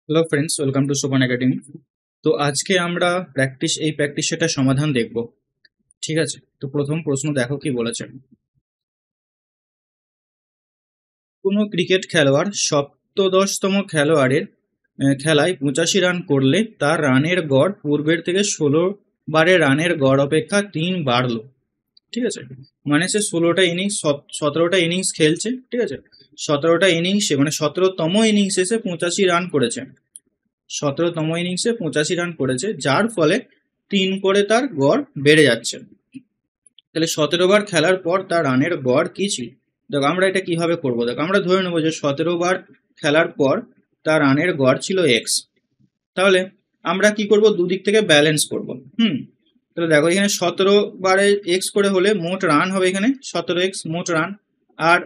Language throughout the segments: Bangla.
হ্যালো ফ্রেন্ডস, ওয়েলকাম টু সোপান একাডেমি। তো আজকে আমরা প্র্যাকটিস সেটার সমাধান দেখব। ঠিক আছে, তো প্রথম প্রশ্ন দেখো কি বলেছে। কোনো ক্রিকেট খেলোয়াড় সপ্তদশতম খেলোয়াড়ের খেলায় 85 রান করলে তার রানের গড় পূর্বের থেকে 16 বারের রানের গড় অপেক্ষা 3 বাড়লো। ঠিক আছে, মানে সে 17টা ইনিংস খেলছে। ঠিক আছে, 17টা ইনিংসে মানে 17তম ইনিংসে সে 85 রান করেছে। 17তম ইনিংসে 85 রান করেছে, যার ফলে 3 করে তার গড় বেড়ে যাচ্ছে। তাহলে 17 বার খেলার পর তার রানের গড় কি ছিল? দেখো আমরা এটা কিভাবে করবো, দেখো আমরা ধরে নেবো যে 17 বার খেলার পর তার রানের গড় ছিল এক্স। তাহলে আমরা কি করব, দুদিক থেকে ব্যালেন্স করব। তাহলে দেখো এখানে 17 বারে এক্স করে হলে মোট রান হবে এখানে 17x মোট রান। আর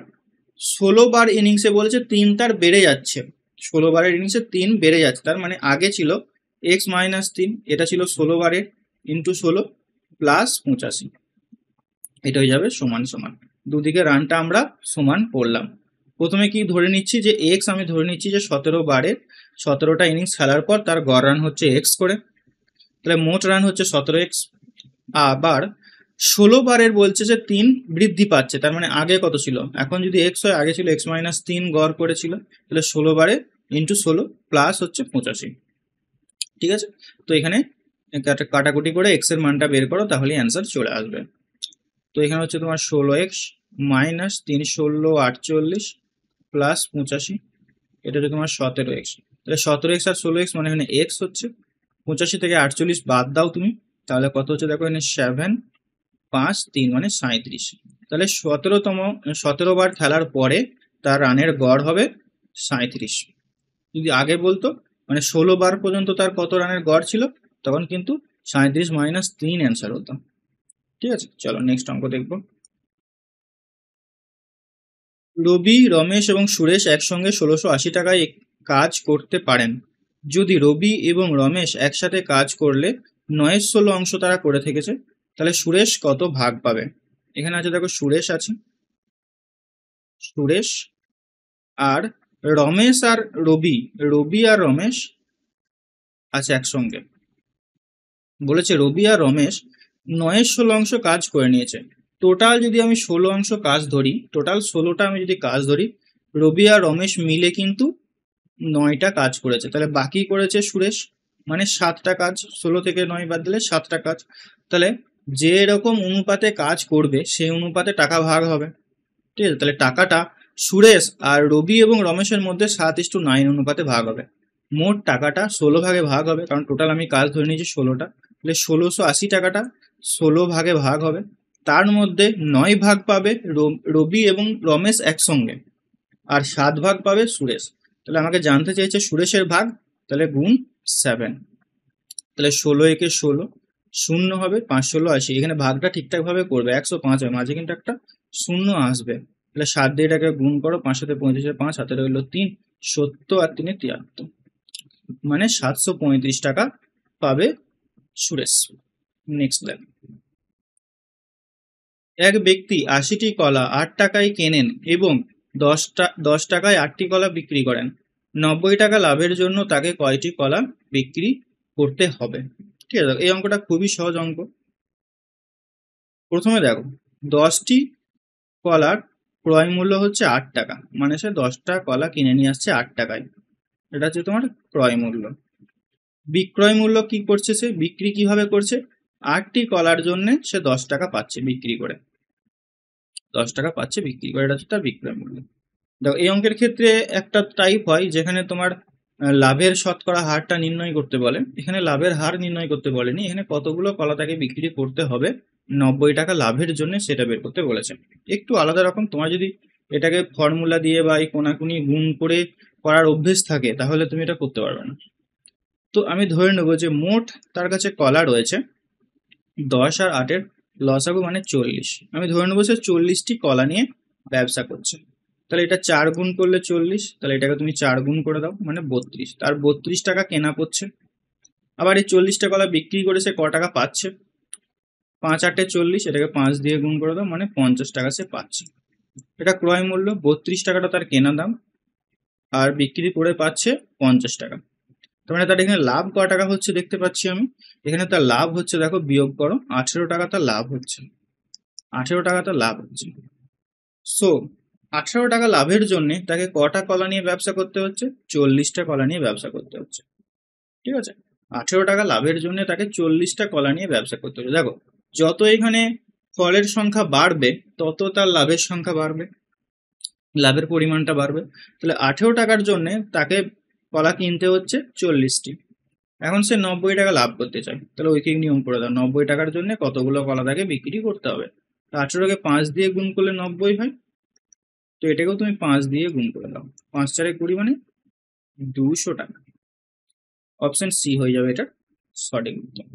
16 বার ইনিংসে বলেছে 3 তার বেড়ে যাচ্ছে। 16 বারের ইনিংসে 3 বেড়ে যাচ্ছে, তার মানে আগে ছিল x-3, এটা ছিল 16 বারের ইন্টু 16 প্লাস 85, এটা হয়ে যাবে সমান সমান। দুদিকে রানটা আমরা সমান করলাম। প্রথমে কি ধরে নিচ্ছি যে এক্স, আমি ধরে নিচ্ছি যে 17 বারের 17টা ইনিংস খেলার পর তার গড় রান হচ্ছে এক্স করে। তাহলে মোট রান হচ্ছে 17x। আবার 16 বারের বলছে যে 3 বৃদ্ধি পাচ্ছে, তার মানে আগে কত ছিল, এখন যদি এক্স হয় আগে ছিল x-3 গড় করেছিল। তাহলে 16 বারে ইন্টু 16 প্লাস হচ্ছে 85। ঠিক আছে, তো এখানে কাটাকুটি করে এক্স এর মানটা বের করো, তাহলে অ্যান্সার চলে আসবে। তো এখানে হচ্ছে তোমার 16x মাইনাস 3 16 48 প্লাস 85, এটা হচ্ছে তোমার 17x। তাহলে 17x আর 16x মানে এখানে এক্স হচ্ছে। 85 থেকে 48 বাদ দাও তুমি, তাহলে কত হচ্ছে দেখো এখানে 7 5 3 মানে 37। তাহলে 17বার খেলার পরে তার রানের গড় হবে 37। যদি আগে বলতো মানে 16 বার পর্যন্ত তার কত রানের গড় ছিল, তখন কিন্তু 37-3 অ্যান্সার হতো। ঠিক আছে, চলো নেক্সট অঙ্ক দেখবো। রবি, রমেশ এবং সুরেশ একসঙ্গে 1680 টাকায় কাজ করতে পারেন। যদি রবি এবং রমেশ একসাথে কাজ করলে 9/16 অংশ তারা করে থেকেছে, তাহলে সুরেশ কত ভাগ পাবে? এখানে আছে দেখো সুরেশ আছে, সুরেশ আর রমেশ আর রবি, রবি আর রমেশ আছে একসঙ্গে। বলেছে রবি আর রমেশ 9/16 অংশ কাজ করে নিয়েছে। টোটাল যদি আমি 16 অংশ কাজ ধরি, টোটাল 16টা আমি যদি কাজ ধরি, রবি আর রমেশ মিলে কিন্তু 9টা কাজ করেছে। তাহলে বাকি করেছে সুরেশ, মানে 7টা কাজ। 16 থেকে 9 বাদ দিলে 7টা কাজ। তাহলে যে এরকম অনুপাতে কাজ করবে সেই অনুপাতে টাকা ভাগ হবে। ঠিক আছে, তাহলে টাকাটা সুরেশ আর রবি এবং রমেশের মধ্যে 7:9 অনুপাতে ভাগ হবে। মোট টাকাটা 16 ভাগে ভাগ হবে, কারণ টোটাল আমি কাজ ধরে নিয়েছি 16টা। তাহলে 1680 টাকাটা 16 ভাগে ভাগ হবে। তার মধ্যে 9 ভাগ পাবে রবি এবং রমেশ একসঙ্গে, আর 7 ভাগ পাবে সুরেশ। তাহলে আমাকে জানতে চাইছে সুরেশের ভাগ, তাহলে গুণ 7। তাহলে 16 × 16 শূন্য হবে, 5-16-80। এখানে ভাগটা ঠিকঠাক ভাবে করবে, 105 হয়, মাঝে কিন্তু একটা শূন্য আসবে। তাহলে 7 দিয়ে এটাকে গুণ করো, 5 সাথে 35, 5 হাতে রইল 3, 70 আর 3 73, মানে 735 টাকা পাবে সুরেশ। নেক্সট দেখ, এক ব্যক্তি 80টি কলা 8 টাকায় কেনেন এবং 10 টাকায় 8টি কলা বিক্রি করেন। 90 টাকা লাভের জন্য তাকে কয়টি কলা বিক্রি করতে হবে? ঠিক আছে, এই অঙ্কটা খুবই সহজ অঙ্ক। প্রথমে দেখো 10টি কলার ক্রয় মূল্য হচ্ছে 8 টাকা, মানে সে 10টা কলা কিনে নিয়ে আসছে 8 টাকায়। এটা হচ্ছে তোমার ক্রয় মূল্য। বিক্রয় মূল্য কি করছে, সে বিক্রি কিভাবে করছে? 8টি কলার জন্য সে 10 টাকা পাচ্ছে বিক্রি করে, 10 টাকা পাচ্ছে বিক্রি করে, এটা হচ্ছে তার বিক্রয় মূল্য। দেখো এই অঙ্কের ক্ষেত্রে একটা টাইপ হয় যেখানে তোমার লাভের শতকরা হারটা নির্ণয় করতে বলে। এখানে লাভের হার নির্ণয় করতে বলেনি, এখানে কতগুলো কলা তাকে বিক্রি করতে হবে 90 টাকা লাভের জন্য সেটা বের করতে বলেছে। একটু আলাদা রকম, তোমার যদি এটাকে ফর্মুলা দিয়ে বা এই কোনাকুনি গুণ করে করার অভ্যেস থাকে তাহলে তুমি এটা করতে পারবে না। তো আমি ধরে নেবো যে মোট তার কাছে কলা রয়েছে 10 আর 8-এর লসাগু মানে 40। আমি ধরে নেবো সে 40টি কলা নিয়ে ব্যবসা করছে। তাহলে এটা 4 গুণ করলে 40, তাহলে এটাকে তুমি 4 গুণ করে দাও, মানে 32। তার 32 টাকা কেনা পড়ছে। আবার এই 40টা কলা বিক্রি করে সে ক টাকা পাচ্ছে? 5-8-এ 40, এটাকে 5 দিয়ে গুণ করে দাও, মানে 50 টাকা সে পাচ্ছে। এটা ক্রয় মূল্য, 32 টাকাটা তার কেনা দাম, আর বিক্রি করে পাচ্ছে 50 টাকা। তার মানে তার এখানে লাভ ক টাকা হচ্ছে দেখতে পাচ্ছি আমি। এখানে তার লাভ হচ্ছে, দেখো বিয়োগ করো, 18 টাকা তার লাভ হচ্ছে, 18 টাকা তার লাভ হচ্ছে। সো 18 টাকা লাভের জন্য তাকে কটা কলা নিয়ে ব্যবসা করতে হচ্ছে? 40টা কলা নিয়ে ব্যবসা করতে হচ্ছে। ঠিক আছে, 18 টাকা লাভের জন্য তাকে 40টা কলা নিয়ে ব্যবসা করতে হচ্ছে। দেখো, যত এখানে ফলের সংখ্যা বাড়বে তত তার লাভের সংখ্যা বাড়বে, লাভের পরিমাণটা বাড়বে। তাহলে 18 টাকার জন্য তাকে কলা কিনতে হচ্ছে 40টি। এখন সে 90 টাকা লাভ করতে চায়, তাহলে ঐকিক নিয়ম করে দাও, 90 টাকার জন্য কতগুলো কলা তাকে বিক্রি করতে হবে। 18কে 5 দিয়ে গুণ করলে 90 হয়, তো এটাকেও তুমি 5 দিয়ে গুণ করে দাও, 5 4 20 মানে 200 টাকা। অপশন সি হয়ে যাবে এটা সঠিক উত্তর।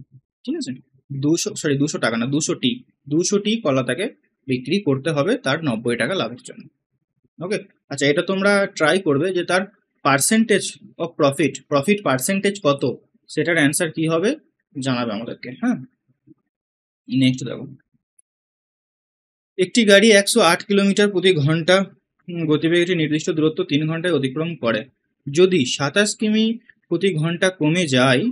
ঠিক আছে, 200 টাকা না, 200টি কলা তাকে বিক্রি করতে হবে তার 90 টাকা লাভের জন্য। ওকে, আচ্ছা এটা তোমরা ট্রাই করবে যে তার পার্সেন্টেজ অফ প্রফিট পার্সেন্টেজ কত, সেটার অ্যান্সার কি হবে জানাবে আমাদেরকে। হ্যাঁ, নেক্সট দেখো, একটি গাড়ি 108 কিলোমিটার প্রতি ঘন্টা গতিবেগে একটি নির্দিষ্ট দূরত্ব 3 ঘন্টায় অতিক্রম করে। যদি 27 কিমি প্রতি ঘন্টা কমে যায়,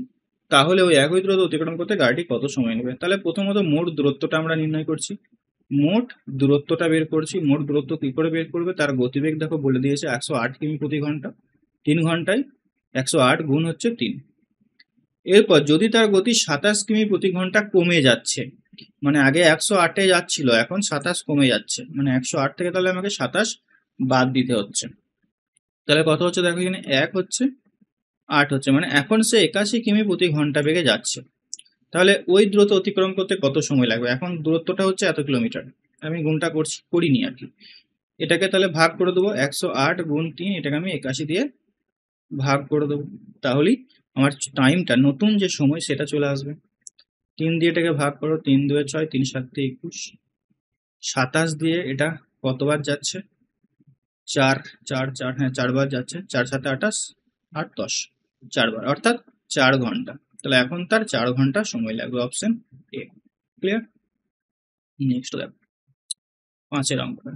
তাহলে ওই একই দূরত্ব অতিক্রম করতে গাড়িটি কত সময় নেবে? তাহলে প্রথমত মোট দূরত্বটা আমরা নির্ণয় করছি, মোট দূরত্বটা বের করছি। মোট দূরত্ব কি করে বের করবে? তার গতিবেগ দেখো বলে দিয়েছে 108 কিমি প্রতি ঘন্টা, 3 ঘন্টায় 108 গুণ হচ্ছে 3। এরপর যদি তার গতি 27 কিমি প্রতি ঘন্টা কমে যাচ্ছে, মানে আগে 108-এ যাচ্ছিল, এখন 27 কমে যাচ্ছে, মানে 108 থেকে তাহলে আমাকে 27 বাদ দিতে হচ্ছে। তাহলে কত হচ্ছে দেখো, এখানে 1 হচ্ছে, 8 হচ্ছে, মানে এখন সে 81 কিমি প্রতি ঘন্টা বেগে যাচ্ছে। তাহলে ওই দূরত্ব অতিক্রম করতে কত সময় লাগবে? এখন দূরত্বটা হচ্ছে এত কিলোমিটার, আমি গুণটা করিনি আর কি। এটাকে তাহলে ভাগ করে দেবো, 108 গুণ 3, এটাকে আমি 81 দিয়ে ভাগ করে দেবো, তাহলেই আমার টাইমটা, নতুন যে সময় সেটা চলে আসবে। 3 দিয়ে এটাকে ভাগ করো, 3 2 6, 3 7 21, 27 দিয়ে এটা কতবার যাচ্ছে? 4 4 4, হ্যাঁ 4 বার যাচ্ছে, 4 7 28, 8 10, 4 বার, অর্থাৎ 4 ঘন্টা। তাহলে এখন তার 4 ঘন্টা সময় লাগবে, অপশন এ। ক্লিয়ার? নেক্সট দেখো, 5-এর অঙ্কটা।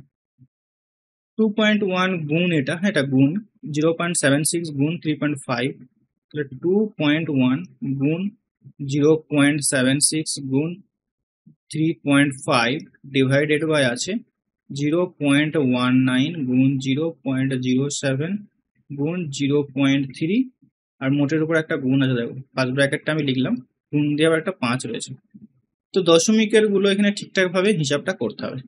2.1 গুণ এটা গুণ 0.76 গুণ 3.5, তাহলে 2.1 গুণ 0.76 গুণ 3.5 ডিভাইডেড বাই আছে 0.19 গুণ 0.07 গুণ 0.3, আর মোটের উপর একটা গুণ আছে, দেখো ফার্স্ট ব্র্যাকেটটা আমি লিখলাম, গুণ দিয়ে আবার একটা 5 রয়েছে। তো দশমিকের গুলো এখানে ঠিকঠাক ভাবে হিসাবটা করতে হবে।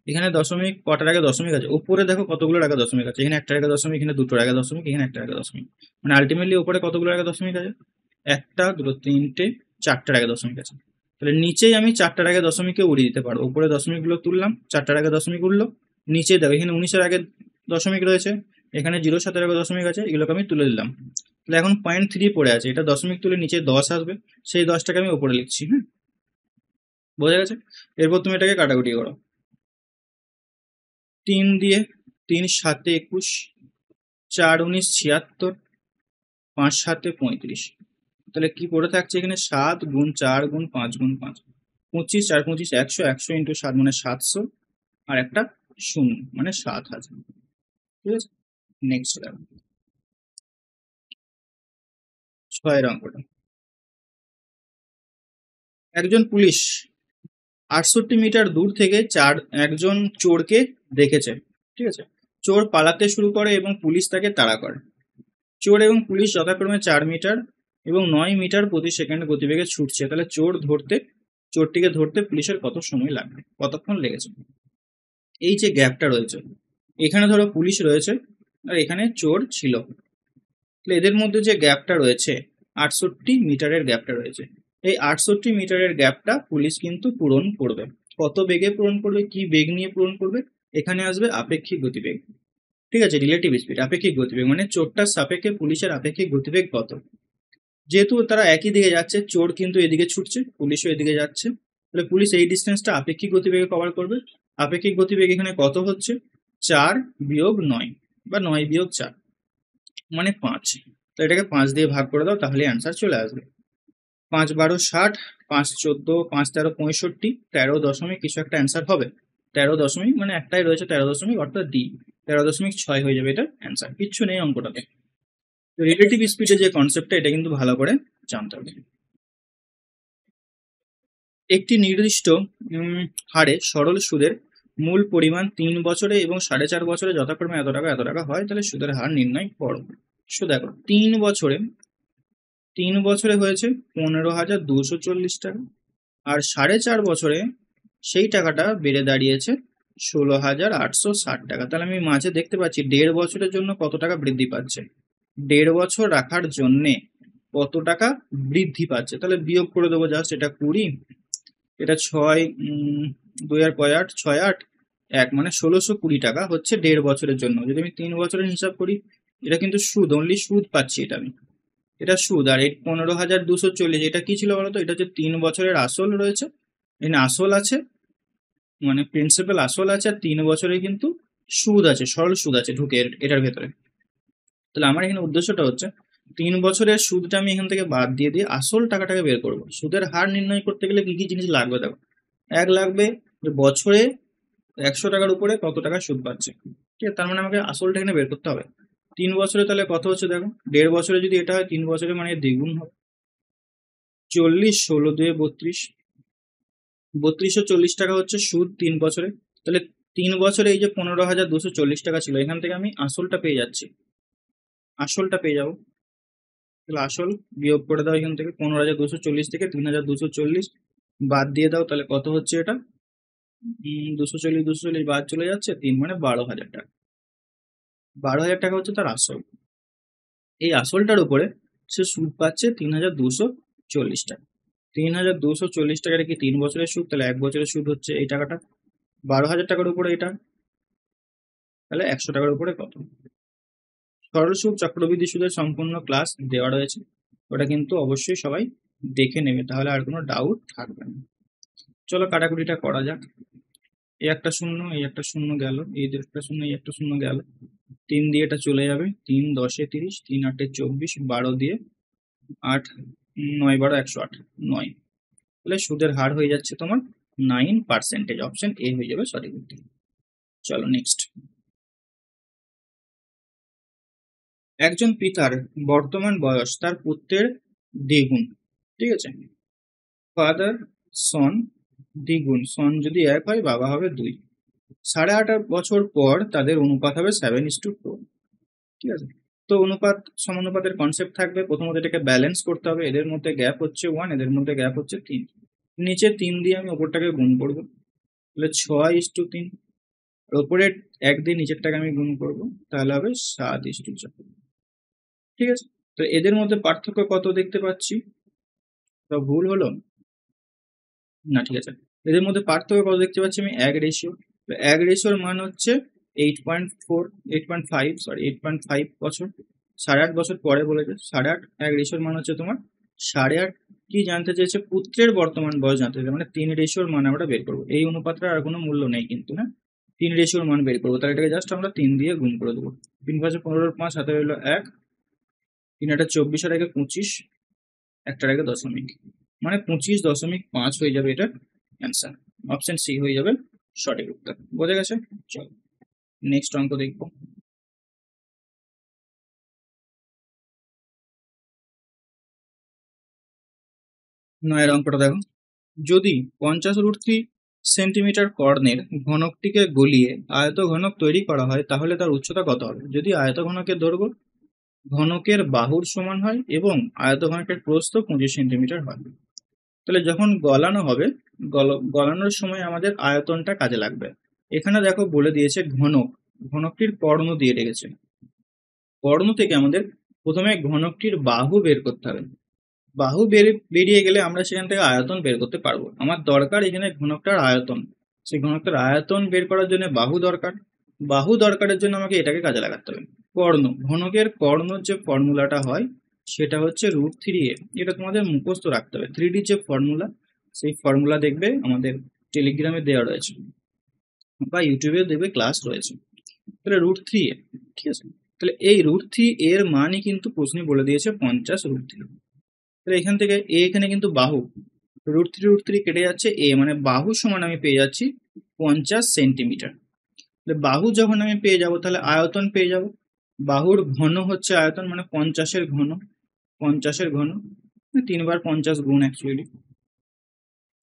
এখানে দশমিক, কটার আগে দশমিক আছে? উপরে দেখো কতগুলোর আগে দশমিক আছে, এখানে একটার আগে দশমিক, এখানে দুটোর আগে দশমিক, এখানে একটার আগে দশমিক, মানে আলটিমেটলি উপরে কতগুলোর আগে দশমিক আছে? 1 2 3 4টার আগে দশমিক আছে। তাহলে নিচেই আমি 4টার আগে দশমিকে উড়িয়ে দিতে পারবো, উপরে দশমিকগুলো তুললাম, 4টার আগে দশমিক উঠলো, নিচে দেখো এখানে 19-এর আগে দশমিক রয়েছে, এখানে 0.7-এর আগে দশমিক আছে, এগুলোকে আমি তুলে দিলাম। তাহলে এখন 0.3 পড়ে আছে, এটা দশমিক তুলে নিচে 10 আসবে, সেই 10টাকে আমি উপরে লিখছি। হ্যাঁ, বোঝা গেছে? এরপর তুমি এটাকে কাটাকুটি করো, 3 দিয়ে 3 7 21, 4 19 76, 5 7 35, তাহলে কি পড়ে থাকছে এখানে? 7 গুণ 4 গুণ 5 গুণ 5, 25, 4 25 100, 100 ইন্টু 7 মানে 700, আর একটা 0 মানে 7000। ঠিক আছে, নেক্সট দেখো 6-এর অঙ্কটা। একজন পুলিশ 68 মিটার দূর থেকে একজন চোরকে দেখেছে। ঠিক আছে, চোর পালাতে শুরু করে এবং পুলিশ তাকে তাড়া করে। চোর এবং পুলিশ যথাক্রমে 4 মিটার এবং 9 মিটার প্রতি সেকেন্ডে গতিবেগে ছুটছে। তাহলে চোরটিকে ধরতে পুলিশের কত সময় লাগবে, কতক্ষণ লেগেছে? এই যে গ্যাপটা রয়েছে, এখানে ধরো পুলিশ রয়েছে আর এখানে চোর ছিল, তাহলে এদের মধ্যে যে গ্যাপটা রয়েছে 68 মিটারের গ্যাপটা রয়েছে, এই 68 মিটারের গ্যাপটা পুলিশ কিন্তু পূরণ করবে। কত বেগে পূরণ করবে, কি বেগ নিয়ে পূরণ করবে? এখানে আসবে আপেক্ষিক গতিবেগ। ঠিক আছে, রিলেটিভ স্পিড, আপেক্ষিক গতিবেগ মানে চোরটার সাপেক্ষে পুলিশের আপেক্ষিক গতিবেগ কত। যেহেতু তারা একই দিকে যাচ্ছে, চোর কিন্তু এদিকে ছুটছে, পুলিশও এদিকে যাচ্ছে, তাহলে পুলিশ এই ডিস্টেন্সটা আপেক্ষিক গতিবেগে কভার করবে। আপেক্ষিক গতিবেগ এখানে কত হচ্ছে? 4 বিয়োগ 9 বা 9 বিয়োগ 4 মানে 5। তো এটাকে 5 দিয়ে ভাগ করে দাও, তাহলে অ্যান্সার চলে আসবে। 5 12 60, 5 14, 5 13 65, 13 দশমিক কিছু একটা অ্যান্সার হবে। 13 দশমিক মানে একটাই রয়েছে 13 দশমিক, অর্থাৎ ডি 13.6 হয়ে যাবে, এটা অ্যান্সার, কিচ্ছু নেই অঙ্কটাতে। রিলেটিভ স্পিডের যে কনসেপ্টটা, এটা কিন্তু ভালো করে জানতে হবে। একটি নির্দিষ্ট হারে সরল সুদের মূল পরিমাণ 3 বছরে এবং 4.5 বছরে যথাক্রমে এত টাকা হয়, তাহলে সুদের হার নির্ণয় করো। দেখো 3 বছরে হয়েছে 15,240 টাকা, আর 4.5 বছরে সেই টাকাটা বেড়ে দাঁড়িয়েছে 16,860 টাকা। তাহলে আমি মাঝে দেখতে পাচ্ছি 1.5 বছরের জন্য কত টাকা বৃদ্ধি পাচ্ছে, 1.5 বছর রাখার জন্যে কত টাকা বৃদ্ধি পাচ্ছে। তাহলে বিয়োগ করে দেবো জাস্ট, এটা 20, এটা 6, 2 আর 8, 6 8 1, মানে 1620 টাকা হচ্ছে 1.5 বছরের জন্য। যদি আমি 3 বছরের হিসাব করি, এটা কিন্তু সুদ, অনলি সুদ পাচ্ছি এটা সুদ। আর এই 15,240 এটা কি ছিল বলতো, এটা হচ্ছে 3 বছরের আসল রয়েছে, এখানে আসল আছে, মানে প্রিন্সিপাল আসল আছে, আর 3 বছরে কিন্তু সুদ আছে, সরল সুদ আছে ঢুকে এটার ভেতরে। তাহলে আমার এখানে উদ্দেশ্যটা হচ্ছে 3 বছরের সুদটা আমি এখান থেকে বাদ দিয়ে আসল টাকাটাকে বের করব। সুদের হার নির্ণয় করতে গেলে কি কি জিনিস লাগবে দেখো, এক লাগবে যে বছরে 100 টাকার উপরে কত টাকা সুদ পাচ্ছে, ঠিক আছে, তার মানে আমাকে আসলটা এখানে বের করতে হবে। 3 বছরে তাহলে কত হচ্ছে দেখো, 1.5 বছরে যদি এটা হয় 3 বছরে মানে দ্বিগুণ হবে, 40, 16 2 32, 3240 টাকা হচ্ছে সুদ 3 বছরে। তাহলে 3 বছরে এই যে 15,240 টাকা ছিল, এখান থেকে আমি আসলটা পেয়ে যাচ্ছি, আসলটা পেয়ে যাবো। তাহলে আসল বিয়োগ করে দাও এখান থেকে, 15,240 থেকে 3,240 বাদ দিয়ে দাও, তাহলে কত হচ্ছে এটা, 240 বাদ চলে যাচ্ছে, 3 মানে 12,000 টাকা। 12,000 টাকা হচ্ছে তার আসল। এই আসলটার উপরে সে সুদ পাচ্ছে 3,240 টাকা। 3,240 টাকাটা কি 3 বছরের সুদ, তাহলে 1 বছরের সুদ হচ্ছে এই টাকাটা। 12,000 টাকার উপরে এটা, তাহলে 100 টাকার উপরে কত। সরল সুদ, চক্রবৃদ্ধি সুদের সম্পূর্ণ ক্লাস দেওয়া রয়েছে, ওটা কিন্তু অবশ্যই সবাই দেখে নেবে, তাহলে আর কোনো ডাউট থাকবে না। চলো কাটাকুটিটা করা যাক। এই একটা শূন্য, এই একটা শূন্য গেল, এই একটা শূন্য, এই একটা শূন্য গেল, 3 দিয়ে এটা চলে যাবে, 3 10 30, 3 8 24, 12 দিয়ে 8, 9 12 108, 9। তাহলে সুদের হার হয়ে যাচ্ছে তোমার 9%। অপশন এ হয়ে যাবে সঠিক উত্তর। চলো নেক্সট। একজন পিতার বর্তমান বয়স তার পুত্রের দ্বিগুণ, ঠিক আছে, ফাদার সন দ্বিগুণ, সন যদি 1 হয় বাবা হবে 2, 8.5 বছর পর তাদের অনুপাত হবে 7:4, ঠিক আছে। তো অনুপাত সমানুপাতের কনসেপ্ট থাকবে, প্রথমত এটাকে ব্যালেন্স করতে হবে, এদের মধ্যে গ্যাপ হচ্ছে 1, এদের মধ্যে গ্যাপ হচ্ছে 3, নিচে 3 দিয়ে আমি ওপরটাকে গুণ করবো, তাহলে 6:3, আর ওপরে 1 দিয়ে নিচেরটাকে আমি গুণ করবো, তাহলে হবে 7:4, ঠিক আছে। তো এদের মধ্যে পার্থক্য কত দেখতে পাচ্ছি, তো ভুল হলো না, ঠিক আছে। এদের মধ্যে পার্থক্য কত দেখতে পাচ্ছি আমি, 1 রেশিও। 1 রেশিওর মান হচ্ছে 8.4, 8.5, সরি 8.5 বছর, 8.5 বছর পরে বলেছে 8.5, 1 রেশিওর মান হচ্ছে তোমার 8.5। কি জানতে চেয়েছে, পুত্রের বর্তমান বয়স জানতে চাইছে, মানে 3 রেশিওর মান আমরা বের করবো। এই অনুপাতটার আর কোনো মূল্য নেই কিন্তু, না 3 রেশিওর মান বের করবো, তাহলে এটাকে জাস্ট আমরা 3 দিয়ে গুণ করে দেবো। 3 5 15, 5 হাতে হলো 1, 3 8 24, আর 1 25, একটার আগে দশমিক, মানে 25.5 হয়ে যাবে এটার অ্যান্সার। অপশন সি হয়ে যাবে সঠিক উত্তর। বোঝা গেছে? চলো নেক্সট অঙ্ক দেখবো। 9 অঙ্কটা দেখো, যদি 50√3 সেন্টিমিটার কর্ণের ঘনকটিকে গলিয়ে আয়ত ঘনক তৈরি করা হয়, তাহলে তার উচ্চতা কত হবে? যদি আয়ত ঘনকের দৈর্ঘ্য ঘনকের বাহুর সমান হয় এবং আয়ত ঘনকের প্রস্থ 25 সেন্টিমিটার হয়, তাহলে যখন গলানো হবে, গলানোর সময় আমাদের আয়তনটা কাজে লাগবে। এখানে দেখো বলে দিয়েছে ঘনক, ঘনকটির কর্ণ দিয়ে রেখেছে, কর্ণ থেকে আমাদের প্রথমে ঘনকটির বাহু বের করতে হবে। বাহু বেরিয়ে গেলে আমরা সেখান থেকে আয়তন বের করতে পারবো। আমার দরকার এখানে ঘনকটার আয়তন, সেই ঘনকটার আয়তন বের করার জন্য বাহু দরকার, বাহু দরকারের জন্য আমাকে এটাকে কাজে লাগাতে হবে। কর্ণ, ঘনকের কর্ণর যে ফর্মুলাটা হয় সেটা হচ্ছে √3a, এটা তোমাদের মুখস্থ রাখতে হবে। 3D যে ফর্মুলা, সেই ফর্মুলা দেখবে আমাদের টেলিগ্রামে দেওয়া রয়েছে বা ইউটিউবে দেখবে ক্লাস রয়েছে। তাহলে √3a, ঠিক আছে। তাহলে এই √3 এর মানই কিন্তু প্রশ্নে বলে দিয়েছে 50√3। তাহলে এখান থেকে এ, এখানে কিন্তু বাহু, √3 কেটে যাচ্ছে, এ মানে বাহু সমান আমি পেয়ে যাচ্ছি 50 সেন্টিমিটার। তাহলে বাহু যখন আমি পেয়ে যাব, তাহলে আয়তন পেয়ে যাব, বাহুর ঘন হচ্ছে আয়তন, মানে 50-এর ঘন, 50-এর ঘন 3 বার 50 গুণ অ্যাকচুয়ালি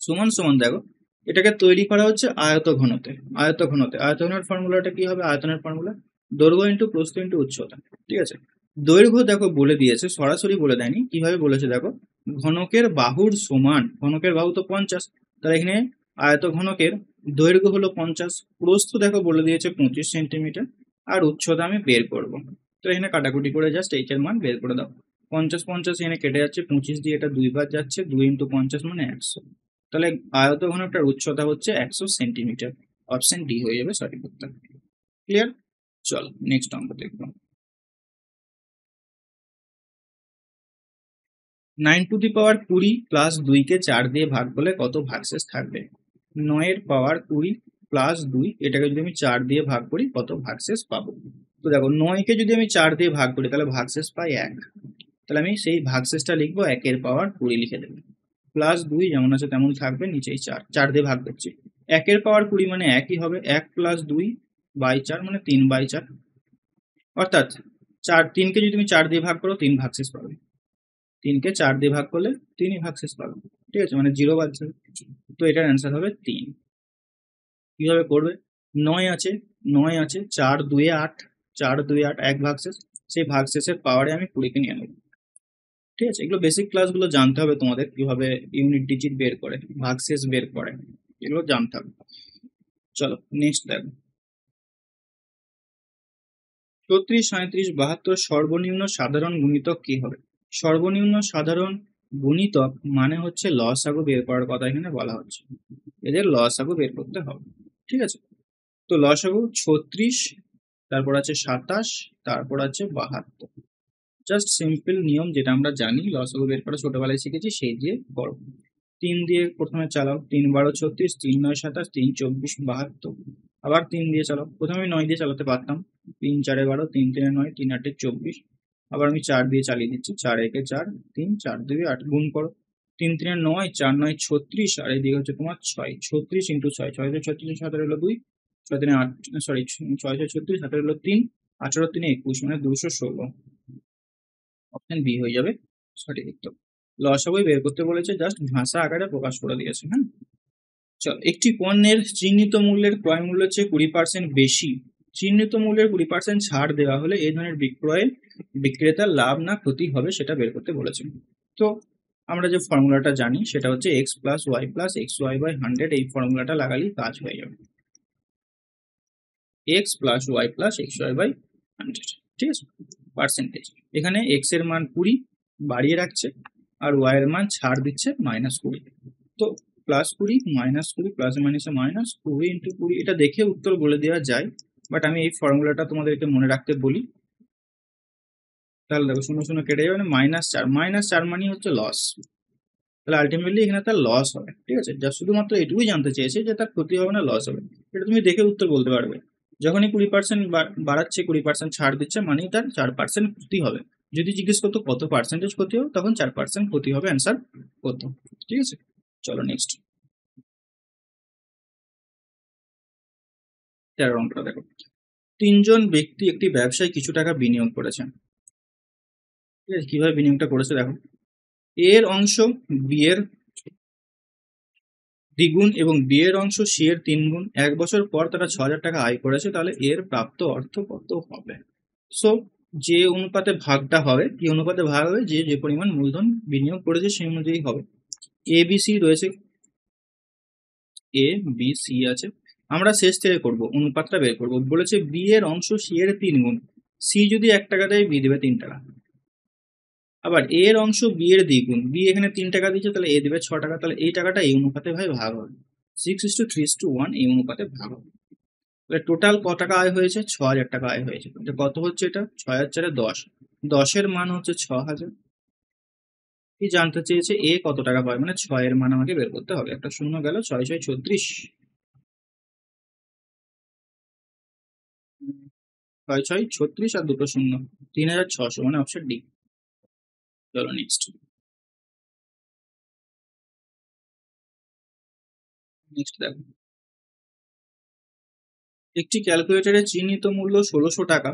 সমান সমান দেখো এটাকে তৈরি করা হচ্ছে আয়ত ঘনতে। আয়ত ঘনের ফর্মুলাটা কি হবে? আয়তনের ফর্মুলা দৈর্ঘ্য ইন্টু প্রস্থ ইন্টু উচ্চতা। ঠিক আছে, দৈর্ঘ্য দেখো বলে দিয়েছে, সরাসরি বলে দেয়নি, কিভাবে বলেছে দেখো, ঘনকের বাহুর সমান, ঘনকের বাহু তো 50, তাহলে এখানে আয়ত ঘনকের দৈর্ঘ্য হলো 50, প্রস্থ দেখো বলে দিয়েছে 25 সেন্টিমিটার, আর উচ্চতা আমি বের করব। তো এখানে কাটাকুটি করে জাস্ট এইচ এর মান বের করে দাও। 50 এখানে কেটে যাচ্ছে, 25 দিয়ে এটা 2 বার যাচ্ছে, 2 × 50 মানে 100। তাহলে আয়ত ঘনকটার উচ্চতা হচ্ছে 100 সেন্টিমিটার। অপশন ডি হয়ে যাবে সঠিক উত্তর। ক্লিয়ার? চলো নেক্সট অঙ্ক দেখবো। 9^20 প্লাস 2-কে 4 দিয়ে ভাগ করলে কত ভাগশেষ থাকবে? 9^20 প্লাস 2, এটাকে যদি আমি 4 দিয়ে ভাগ করি কত ভাগশেষ পাবো? তো দেখো 9-কে যদি আমি 4 দিয়ে ভাগ করি তাহলে ভাগশেষ পাই 1, তাহলে আমি সেই ভাগশেষটা লিখবো 1^20 লিখে দেবো। প্লাস 2 যেমন আছে তেমন থাকবে, নিচেই 4 দিয়ে ভাগ করছি, 1^20 মানে একই হবে, 1 + 2/4 মানে 3/4, অর্থাৎ 3কে যদি তুমি 4 দিয়ে ভাগ করো 3 ভাগশেষ পাবে, 3কে 4 দিয়ে ভাগ করলে 3ই ভাগশেষ পাবে। ঠিক আছে, মানে 0 বাদ যাবে। তো এটার অ্যান্সার হবে 3। কিভাবে করবে? 9 আছে, 9 আছে, 4 2 8, 4 2 8, 1 ভাগশেষ, সেই ভাগশেষের পাওয়ারে আমি 20-কে নিয়ে নেব। ঠিক আছে, এগুলো বেসিক ক্লাসগুলো জানতে হবে তোমাদের, কিভাবে ইউনিট ডিজিট বের করে, ভাগশেষ বের করে, এগুলো জানতে হবে। চলো নেক্সট দেখো। 34 37 72 সর্বনিম্ন সাধারণ গুণিতক কি হবে? সর্বনিম্ন সাধারণ গুণিতক মানে হচ্ছে লসাগু বের করার কথা এখানে বলা হচ্ছে, এদের লসাগু বের করতে হবে। ঠিক আছে, তো লসাগু 36, তারপর আছে 27, তারপর আছে 72। জাস্ট সিম্পল নিয়ম যেটা আমরা জানি লসাগু বের করা, ছোটবেলায় শিখেছি, সেই দিয়ে করো। 3 দিয়ে প্রথমে চালাও, 3 × 12 = 36, 3 × 9 = 27, 3 × 24 = 72। আবার 3 দিয়ে চালাও, প্রথমে আমি 9 দিয়ে চালাতে পারতাম, 3 × 4 = 12, 3 × 3 = 9, 3 × 8 = 24। আবার আমি 4 দিয়ে চালিয়ে দিচ্ছি, 4 × 1 = 4, 3 4 2 8 গুণ করো, 3 3 = 9, 4 9 = 36, আর এদিকে হচ্ছে তোমার 6, 36 × 6, 6 × 36, 17 হলো 2, 6 3 8, সরি 6 6 36, 17 হলো 3, 18 3 21 মানে 216। অপশন বি হয়ে যাবে সঠিক উত্তর। লসাগু বের করতে বলেছে, জাস্ট ভাষা আকারে প্রকাশ করে দিয়েছে। হ্যাঁ, চল, একটি পণ্যের চিহ্নিত মূল্যের ক্রয় মূল্যের চেয়ে 20% বেশি, চিহ্নিত মূল্যের 20% ছাড় দেওয়া হলে এই ধরনের বিক্রয়ে বিক্রেতার লাভ না ক্ষতি হবে সেটা বের করতে বলেছে। তো আমরা যে ফর্মুলাটা জানি সেটা হচ্ছে x + y + xy/100, এই ফর্মুলাটা লাগালেই কাজ হয়ে যাবে, x + y + xy/100। ঠিক আছে, পার্সেন্টেজ, এখানে x এর মান 20 বাড়িয়ে রাখছে, আর y এর মান ছাড় দিচ্ছে -20। তো +20 -20 প্লাসে মাইনাসে -20 × 20, এটা দেখে উত্তর বলে দেওয়া যায়, বাট আমি এই ফর্মুলাটা তোমাদেরকে মনে রাখতে বলি। তাহলে দেখো 0 0 কেটে যাবে, -4, -4 মানে হচ্ছে লস, তাহলে আলটিমেটলি এখানে তার লস হবে। ঠিক আছে, যা শুধুমাত্র এটুকুই জানতে চেয়েছে যে তার ক্ষতি হবে না লস হবে, এটা তুমি দেখে উত্তর বলতে পারবে। যখনই 20% বাড়াচ্ছে, 20% ছাড় দিচ্ছে, মানেই তার 4% ক্ষতি হবে। যদি জিজ্ঞেস করতো কত পার্সেন্টেজ ক্ষতি হবে, তখন 4% ক্ষতি হবে, অ্যান্সার কত। ঠিক আছে, চলো নেক্সট 13 অঙ্কটা দেখো। 3 জন ব্যক্তি একটি ব্যবসায় কিছু টাকা বিনিয়োগ করেছেন। ঠিক আছে, কিভাবে বিনিয়োগটা করেছে দেখো, এ এর অংশ বি এর দ্বিগুণ এবং বি এর অংশ সি এর 3 গুণ। 1 বছর পর তারা 6,000 টাকা আয় করেছে, তাহলে এর প্রাপ্ত অর্থ কত হবে? সো যে অনুপাতে ভাগটা হবে, কি অনুপাতে ভাগ হবে, যে যে পরিমাণ মূলধন বিনিয়োগ করেছে সেই অনুযায়ী হবে। এ বি সি রয়েছে, এ বি সি আছে, আমরা শেষ থেকে করব, অনুপাতটা বের করব। বলেছে বি এর অংশ সি এর 3 গুণ, সি যদি 1 টাকা দেয় বি দেবে 3 টাকা। আবার এ এর অংশ বি এর দ্বিগুণ, বি এখানে 3 টাকা দিচ্ছে, তাহলে এ দেবে 6 টাকা, তাহলে এই টাকাটা এই অনুপাতে ভাই ভাগ হবে, 6:3:1 এই অনুপাতে ভাগ হবে। তাহলে টোটাল ক টাকা আয় হয়েছে? 6,000 টাকা আয় হয়েছে। এটা কত হচ্ছে? এটা 6 আর 4 10, 10-এর মান হচ্ছে 6,000। কি জানতে চেয়েছে? এ কত টাকা পায়, মানে 6 এর মান আমাকে বের করতে হবে। একটা শূন্য গেল, 6 6 36, 6 6 36 আর দুটো শূন্য, 3,600, মানে অপশন ডি। চলো নেক্সট দেখো। একটি ক্যালকুলেটরের চিহ্নিত মূল্য 1,600 টাকা,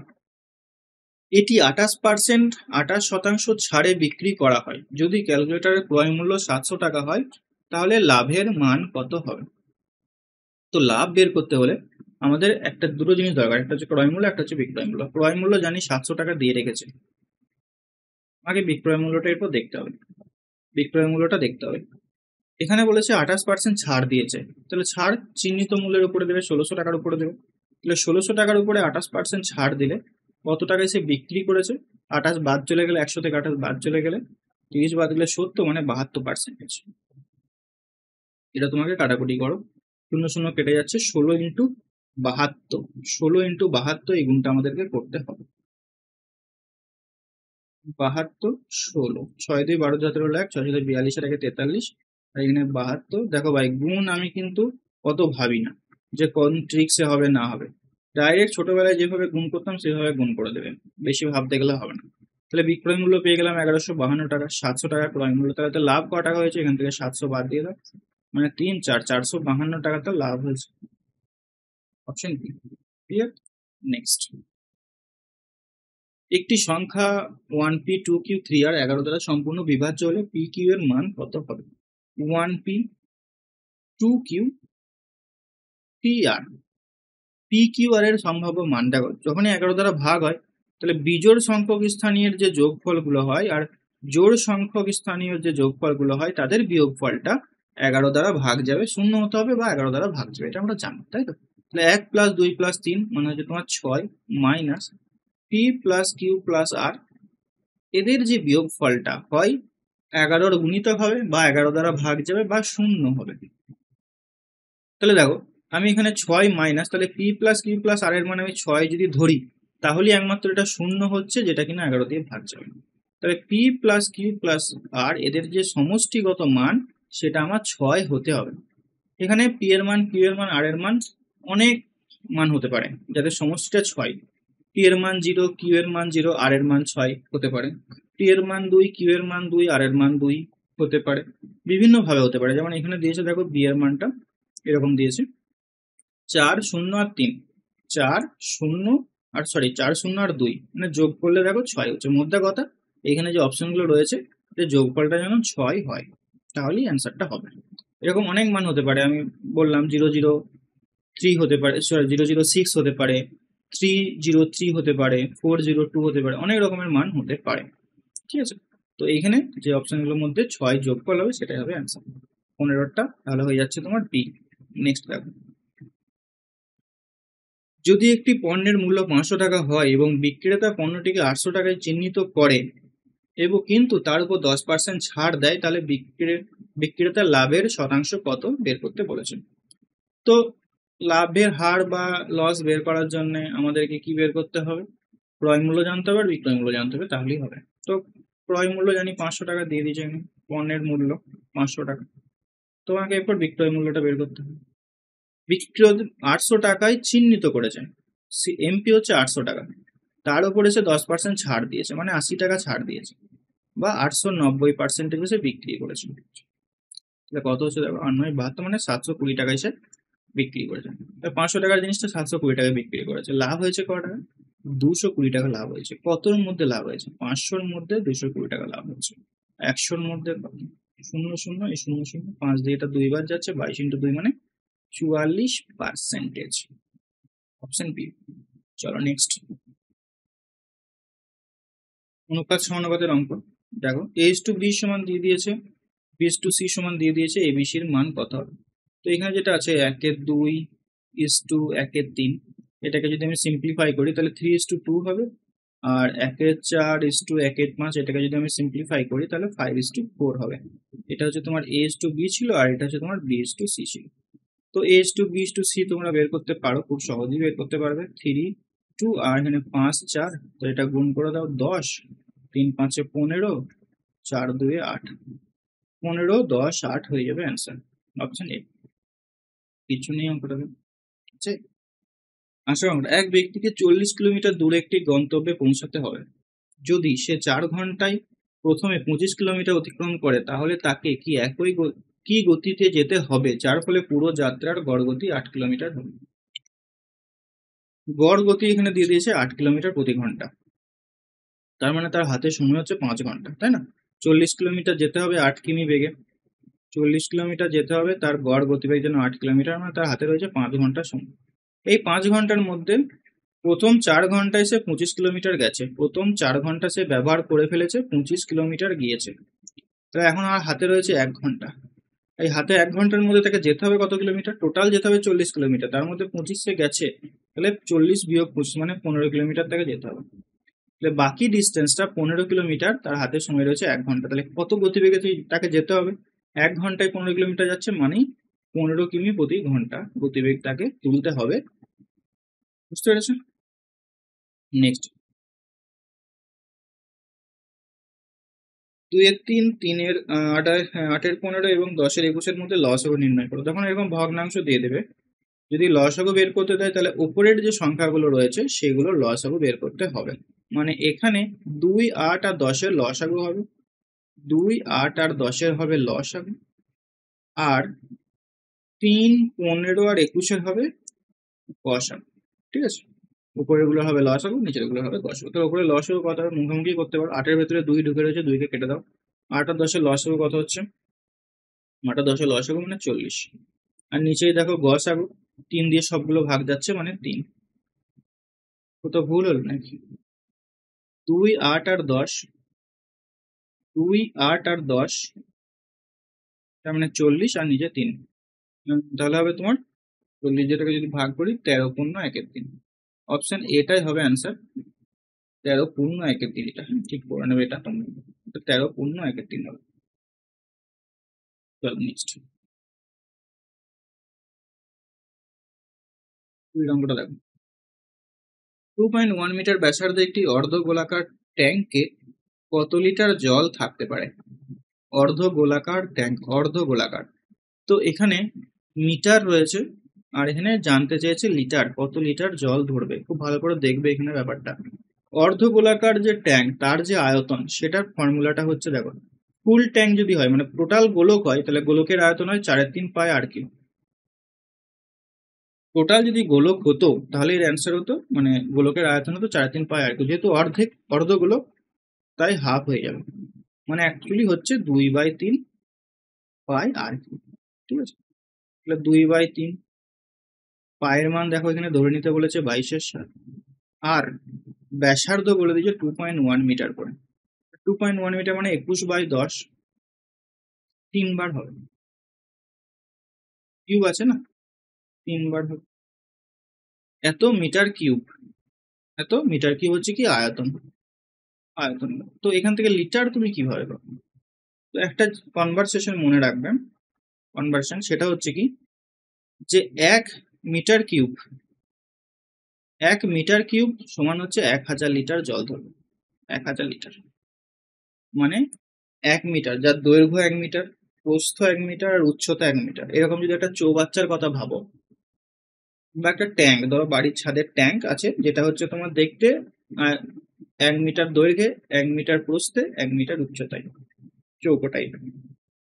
এটি 28% ছাড়ে বিক্রি করা হয়। যদি ক্যালকুলেটরের ক্রয় মূল্য 700 টাকা হয় তাহলে লাভের মান কত হবে? তো লাভ বের করতে হলে আমাদের দুটো জিনিস দরকার, একটা হচ্ছে ক্রয় মূল্য, একটা হচ্ছে বিক্রয় মূল্য। ক্রয় মূল্য জানি 700 টাকা দিয়ে রেখেছে, আগে বিক্রয় মূল্যটা এরপর দেখতে হবে। বিক্রয় মূল্যটা দেখতে হবে। এখানে বলেছে 28% ছাড় দিয়েছে, তাহলে ছাড় চিহ্নিত মূল্যের উপরে দেবে, 1600 টাকার উপরে দেবে। তাহলে 1600 টাকার উপরে 28% ছাড় দিলে কত টাকায় সে বিক্রি করেছে? 28 বাদ চলে গেলে, 100 থেকে 28 বাদ চলে গেলে 30 বাদ দিলে 70, মানে 72%। এটা তোমাকে কাটাকুটি করো, 0 0 কেটে যাচ্ছে, 16 ইন্টু 72, 16 ইন্টু 72 এই গুণটা আমাদেরকে করতে হবে। 72 16, 6 2 12 17 লাখ, 6 7 42 আর 1 43, আর এখানে 72। দেখো ভাই, গুণ আমি কিন্তু অত ভাবি না যে কোন ট্রিক্সে হবে না হবে, ডাইরেক্ট ছোটবেলায় যেভাবে গুণ করতাম সেভাবে গুণ করে দেবেন, বেশি ভাবতে গেলে হবে না। তাহলে বিক্রয় মূল্য পেয়ে গেলাম 1152 টাকা, 700 টাকা ক্রয় মূল্য, তাহলে তো লাভ কত টাকা হয়েছে? এখান থেকে 700 বাদ দিয়ে দাও, মানে 3 4 452 টাকা তো লাভ হয়েছে। অপশন কি ক্লিয়ার? নেক্সট, একটি সংখ্যা 1p 2q 3r 11 দ্বারা সম্পূর্ণ বিভাজ্য হলে pq এর মান কত হবে? 1p 2q 3r, pqr এর সম্ভাব্য মান দেখো, যখনই 11 দ্বারা ভাগ হয় তাহলে বিজোড় সংখ্যক স্থানীয় যে যোগফলগুলো হয় আর জোড় সংখ্যক স্থানীয় যে যোগফলগুলো হয় তাদের বিয়োগফলটা 11 দ্বারা ভাগ যাবে, 0 হতে হবে বা 11 দ্বারা ভাগ যাবে, এটা আমরা জানি, তাই তো? তাহলে 1 + 2 + 3 মানে হচ্ছে তোমার 6 মাইনাস p + q + r, এদের যে বিয়োগফলটা হয় 11 গুণিতক হবে বা 11 দ্বারা ভাগ যাবে বা 0 হবে। তাহলে দেখো, আমি এখানে 6 মাইনাস, তাহলে p + q + r এর মানে আমি 6 যদি ধরি তাহলে একমাত্র এটা 0 হচ্ছে, যেটা কিনা 11 দিয়ে ভাগ যাবে। তাহলে p + q + r এদের যে সমষ্টিগত মান সেটা আমার 6 হতে হবে। এখানে p এর মান, q এর মান, r এর মান অনেক মান হতে পারে যাদের সমষ্টিটা 6। p এর মান 0, q এর মান 0, r এর মান 6 হতে পারে। p এর মান 2, q এর মান 2, r এর মান 2 হতে পারে। বিভিন্ন ভাবে হতে পারে, যেমন এখানে দিয়েছে দেখো b এর মানটা এরকম দিয়েছে 4 0 আর 3, 4 0 আর 4 0 আর 2, মানে যোগ করলে দেখো 6 হচ্ছে। মোদ্দা কথা এখানে যে অপশনগুলো রয়েছে যে যোগফলটা যেন 6 হয়, তাহলেই অ্যান্সারটা হবে। এরকম অনেক মান হতে পারে, আমি বললাম 003 হতে পারে, 006 হতে পারে, 303 হতে পারে, 402 হতে পারে, অনেক রকমের মান হতে পারে, ঠিক আছে? তো এইখানে যে অপশনগুলোর মধ্যে 6 যোগফল হবে সেটাই হবে অ্যান্সার। 15টা তাহলে হয়ে যাচ্ছে তোমার বি। নেক্সট দেখো, যদি একটি পণ্যের মূল্য 500 টাকা হয় এবং বিক্রেতা পণ্যটিকে 800 টাকায় চিহ্নিত করে এবং কিন্তু তার উপর 10% ছাড় দেয়, তাহলে বিক্রেতার লাভের শতাংশ কত বের করতে বলেছেন। তো লাভের হার বা লস বের করার জন্য আমাদেরকে কি বের করতে হবে? ক্রয় মূল্য জানতে হবে আর বিক্রয় মূল্য জানতে হবে, তাহলেই হবে। তো ক্রয় মূল্য জানি 500 টাকা দিয়ে দিয়েছে, আমি পণ্যের মূল্য 500 টাকা, তোমাকে এরপর বিক্রয় মূল্যটা বের করতে হবে। বিক্রয় 800 টাকায় চিহ্নিত করেছে, এমপি হচ্ছে 800 টাকা, তার উপর এসে 10% ছাড় দিয়েছে, মানে 80 টাকা ছাড় দিয়েছে বা 890% এসে বিক্রি করেছে। তাহলে কত হচ্ছে দেখো, 8 মানে 720 টাকা এসে বিক্রি করেছে। 500 টাকার জিনিসটা 720 টাকায় বিক্রি করেছে, লাভ হয়েছে ক টাকা? 220 টাকা লাভ হয়েছে। কতর মধ্যে লাভ হয়েছে? 500-র মধ্যে 220 টাকা লাভ হয়েছে। 100-র মধ্যে 0 0 এই 0 0 5 দিয়ে এটা 2 বার যাচ্ছে, 22 × 2 মানে 44%। Option B. চলো নেক্সট, অনুপাত সমানুপাতের অঙ্ক। দেখো a/b সমান দিয়ে দিয়েছে, b/c সমান দিয়ে দিয়েছে, abc-র মান কত হবে? তো এখানে যেটা আছে 1/2 1/1 3, এটাকে যদি আমি সিম্পলিফাই করি তাহলে 3/2 হবে, আর 1/4 1/5 এটাকে যদি আমি সিম্পলিফাই করি তাহলে 5/4 হবে। এটা হচ্ছে তোমার a/b ছিল আর এটা হচ্ছে তোমার b/c ছিল। তো a/b/c তোমরা বের করতে পারো, খুব সহজেই বের করতে পারবে। 3 2 আর এখানে 5 4, তো এটা গুণ করে দাও 10, 3 5 15, 4 2 8, 15 10 8 হয়ে যাবে অ্যান্সার। Option A. কিছু নেই অঙ্কটাতে, ঠিক আছে? আসলে এক ব্যক্তিকে 40 কিলোমিটার দূরে একটি গন্তব্যে পৌঁছাতে হবে। যদি সে 4 ঘন্টায় প্রথমে 25 কিলোমিটার অতিক্রম করে তাহলে তাকে কি গতিতে যেতে হবে, যার ফলে পুরো যাত্রার গড় গতি 8 কিলোমিটার হবে। গড় গতি এখানে দিয়ে দিয়েছে 8 কিলোমিটার প্রতি ঘন্টা। তার মানে তার হাতে সময় হচ্ছে 5 ঘন্টা, তাই না? 40 কিলোমিটার যেতে হবে 8 কিমি বেগে। 40 কিলোমিটার যেতে হবে, তার গড় গতিবেগ যেন 8 কিলোমিটার, মানে তার হাতে রয়েছে 5 ঘন্টা সময়। এই 5 ঘন্টার মধ্যে প্রথম 4 ঘন্টায় সে 25 কিলোমিটার গেছে, প্রথম 4 ঘন্টা সে ব্যবহার করে ফেলেছে, 25 কিলোমিটার গিয়েছে। তাহলে এখন আর হাতে রয়েছে 1 ঘন্টা। এই হাতে 1 ঘন্টার মধ্যে তাকে যেতে হবে কত কিলোমিটার? টোটাল যেতে হবে 40 কিলোমিটার, তার মধ্যে 25 সে গেছে, তাহলে 40 বিয়োগ 25 মানে 15 কিলোমিটার তাকে যেতে হবে। তাহলে বাকি ডিস্টেন্সটা 15 কিলোমিটার, তার হাতে সময় রয়েছে 1 ঘন্টা। তাহলে কত গতিবেগে তাকে যেতে হবে? 1 ঘন্টায় 15 কিলোমিটার যাচ্ছে, মানেই 15 কিমি প্রতি ঘন্টা গতিবেগ তাকে তুলতে হবে। বুঝতে পেরেছো? নেক্সট, 2 এর 3, 3 এর 8 এর 15 এবং 10 এর 21 এর মধ্যে লসাগু নির্ণয় করো। তখন এরকম ভগ্নাংশ দিয়ে দেবে। যদি লসাগু বের করতে দেয় তাহলে উপরের যে সংখ্যাগুলো রয়েছে সেগুলোর লসাগু বের করতে হবে। মানে এখানে 2, 8 আর 10 এর লসাগু হবে, 2, 8 আর 10 এর হবে লসাগু, আর 3, 15 আর 21 এর হবে গসাগু। ঠিক আছে? উপরের গুলো হবে লসাগু, নিচের গুলো হবে গসাগু। তো উপরে লসাগু কত হবে মুখোমুখি করতে পারো। 8 এর ভেতরে 2 ঢুকে রয়েছে, 2 কে কেটে দাও। 8 আর 10 এর লসাগু কত হচ্ছে? 8 আর 10 এর লসাগু মানে 40। আর নিচেই দেখো গসাগু, 3 দিয়ে সবগুলো ভাগ যাচ্ছে মানে 3। কোথাও ভুল হলো নাকি? 2, 8 আর 10, 2, 8 আর 10, তার মানে 40, আর নিচে 3। তাহলে হবে তোমার 40, যেটাকে যদি ভাগ করি 13 পূর্ণ 1/3। অপশন এটাই হবে অ্যান্সার, 13 পূর্ণ 1/3। এটা ঠিক করে নেবে, এটা তোমরা 13 পূর্ণ 1/3 হবে। চলো নেক্সট, 2 অঙ্কটা দেখো। 2.1 মিটার ব্যাসার্ধ একটি অর্ধ গোলাকার ট্যাঙ্কে কত লিটার জল থাকতে পারে? অর্ধ গোলাকার ট্যাঙ্ক, অর্ধ গোলাকার। তো এখানে মিটার রয়েছে, আর এখানে জানতে চেয়েছে লিটার, কত লিটার জল ধরবে। খুব ভালো করে দেখবে এখানে ব্যাপারটা। অর্ধ গোলাকার যে ট্যাঙ্ক, তার যে আয়তন, সেটার ফর্মুলাটা হচ্ছে, দেখো, ফুল ট্যাঙ্ক যদি হয় মানে টোটাল গোলক হয়, তাহলে গোলকের আয়তন হয় 3.5 পাই আর কিউ। টোটাল যদি গোলক হতো তাহলে এর অ্যান্সার হতো, মানে গোলকের আয়তন হতো 3.5 পাই আর কিউ। যেহেতু অর্ধেক, অর্ধ গোলক, তাই হাফ হয়ে যাবে, মানে অ্যাকচুয়ালি হচ্ছে 2/3 পাই আর কিউ। ঠিক আছে? তাহলে 2/3 পায়ের মান দেখো এখানে ধরে নিতে বলেছে 22/7, আর ব্যাসার্ধ বলে দিয়েছে 2.1 মিটার করে। 2.1 মিটার মানে 21/10, 3 বার হবে। কিউব আছে না, 3 বার হবে। এত মিটার কিউব, এত মিটার কিউব হচ্ছে কি আয়তন, আয়তন। তো এখান থেকে লিটার তুমি কিভাবে পাবে? তো একটা কনভারসেশন মনে রাখবেন, কনভার্সন, সেটা হচ্ছে কি, যে 1 মিটার কিউব, 1 মিটার কিউব সমান হচ্ছে 1000 লিটার জল ধরবে। 1000 লিটার মানে 1 মিটার, যার দৈর্ঘ্য 1 মিটার, প্রস্থ 1 মিটার, আর উচ্চতা 1 মিটার। এরকম যদি একটা চৌবাচ্চার কথা ভাবো, বা একটা ট্যাঙ্ক ধরো, বাড়ির ছাদের ট্যাঙ্ক আছে, যেটা হচ্ছে তোমার দেখতে 1 মিটার দৈর্ঘ্যে, 1 মিটার প্রস্থে, 1 মিটার উচ্চতায়, চৌকো টাইপের।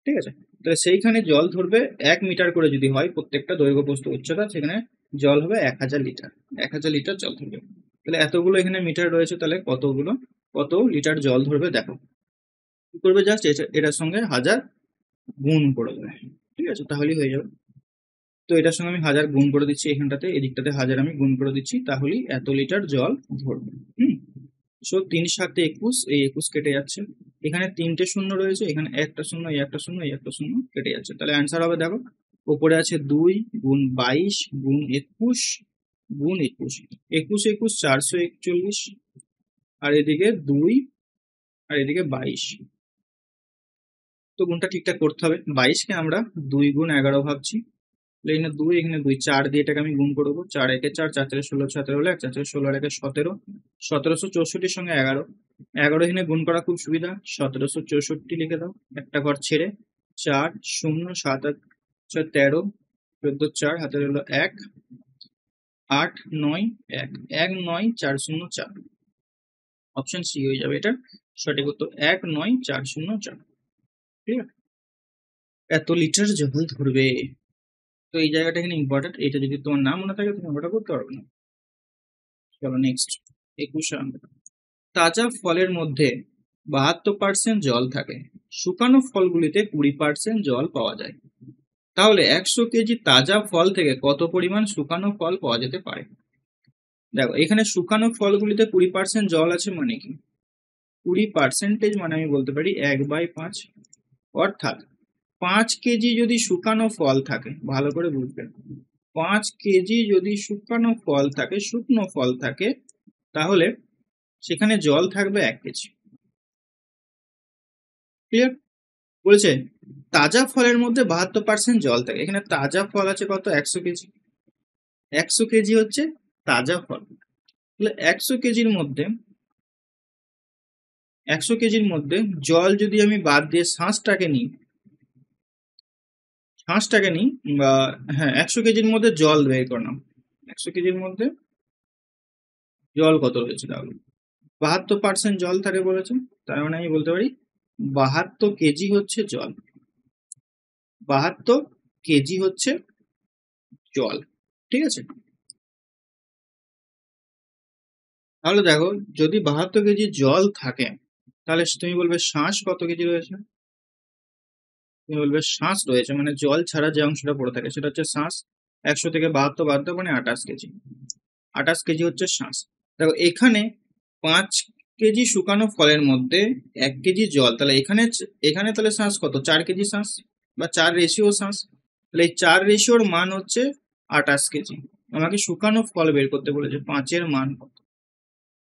ঠিক আছে? তাহলে সেইখানে জল ধরবে 1 মিটার করে যদি হয় প্রত্যেকটা দৈর্ঘ্য, প্রস্থ, উচ্চতা, সেখানে জল হবে 1000 লিটার। 1000 লিটার জল ধরবে। তাহলে এতগুলো এখানে মিটার রয়েছে, তাহলে কতগুলো, কত লিটার জল ধরবে দেখো। কি করবে, জাস্ট এটার সঙ্গে 1000 গুণ করে দেবে। ঠিক আছে? তাহলেই হয়ে যাবে। তো এটার সঙ্গে আমি 1000 গুণ করে দিচ্ছি, এখানটাতে এদিকটাতে 1000 আমি গুণ করে দিচ্ছি, তাহলেই এত লিটার জল ধরবে। সো 3 7 21, এই 21 কেটে যাচ্ছে, এখানে 3টে শূন্য রয়েছে, এখানে একটা শূন্য, এই একটা শূন্য, এই একটা শূন্য, কেটে যাচ্ছে। তাহলে অ্যান্সার হবে, দেখো, উপরে আছে 2 গুণ 22 গুণ 21 গুণ 21, 21 21 441, আর এদিকে 2 আর এদিকে 22। তো গুণটা ঠিকঠাক করতে হবে। 22 কে আমরা 2 গুণ 11 ভাবছি, এখানে 2, এখানে 2, 4 দিয়ে এটাকে আমি গুণ করবো। 4 একে 4, 4 4 16, 17 হলো 1, 4 4 16 আর 1 17, 1764 সঙ্গে 11, 11 এখানে গুণ করা খুব সুবিধা, 1764 লিখে দাও একটা ঘর ছেড়ে। 4 0 7 8 13 14 4, হাতে হলো 1, 8 9 1, 1 9 4 0 4। অপশন সি হয়ে যাবে এটা সঠিক উত্তর, 1 9 4 0 4। ঠিক আছে? এত লিটার জল ধরবে। তো এই জায়গাটা এখানে ইম্পর্টেন্ট, এটা যদি তোমার না মনে থাকে তুমি ওটা করতে পারবে না। চলো নেক্সট, 21 অঙ্ক। তাজা ফলের মধ্যে 72% জল থাকে, শুকানো ফলগুলিতে 20% জল পাওয়া যায়। তাহলে 100 কেজি তাজা ফল থেকে কত পরিমাণ শুকানো ফল পাওয়া যেতে পারে? দেখো এখানে শুকানো ফলগুলিতে 20% জল আছে মানে কি, 20% মানে আমি বলতে পারি 1/5। অর্থাৎ 5 কেজি যদি শুকানো ফল থাকে, ভালো করে বুঝবেন, 5 কেজি যদি শুকানো ফল থাকে, শুকনো ফল থাকে, তাহলে সেখানে জল থাকবে 1 কেজি। ক্লিয়ার? বলেছে তাজা ফলের মধ্যে 72% জল থাকে। এখানে তাজা ফল আছে কত? 100 কেজি। 100 কেজি হচ্ছে তাজা ফল। তাহলে 100 কেজির মধ্যে 100 কেজির মধ্যে জল যদি আমি বাদ দিয়ে শাঁসটাকে নিই, বা হ্যাঁ 100 কেজির মধ্যে জল বের করলাম, 100 কেজির মধ্যে জল কত রয়েছে? তাহলে 72% জল থাকে বলেছে, তার মানে আমি বলতে পারি 72 কেজি হচ্ছে জল। 72 কেজি হচ্ছে জল। ঠিক আছে? তাহলে দেখো যদি 72 কেজি জল থাকে, তাহলে তুমি বলবে শাঁস কত কেজি রয়েছে? তুমি বলবে শাঁস রয়েছে মানে জল ছাড়া যে অংশটা পড়ে থাকে সেটা হচ্ছে শাঁস। 100 থেকে 72 বাদ দাও মানে 28 কেজি। 28 কেজি হচ্ছে শাঁস। দেখো এখানে 5 কেজি শুকানো ফলের মধ্যে 1 কেজি জল, তাহলে এখানে তাহলে শাঁস কত? 4 কেজি শাঁস বা 4 রেশিও শাঁস। তাহলে এই 4 রেশিওর মান হচ্ছে 28 কেজি। আমাকে শুকানো ফল বের করতে বলেছে, 5-এর মান কত?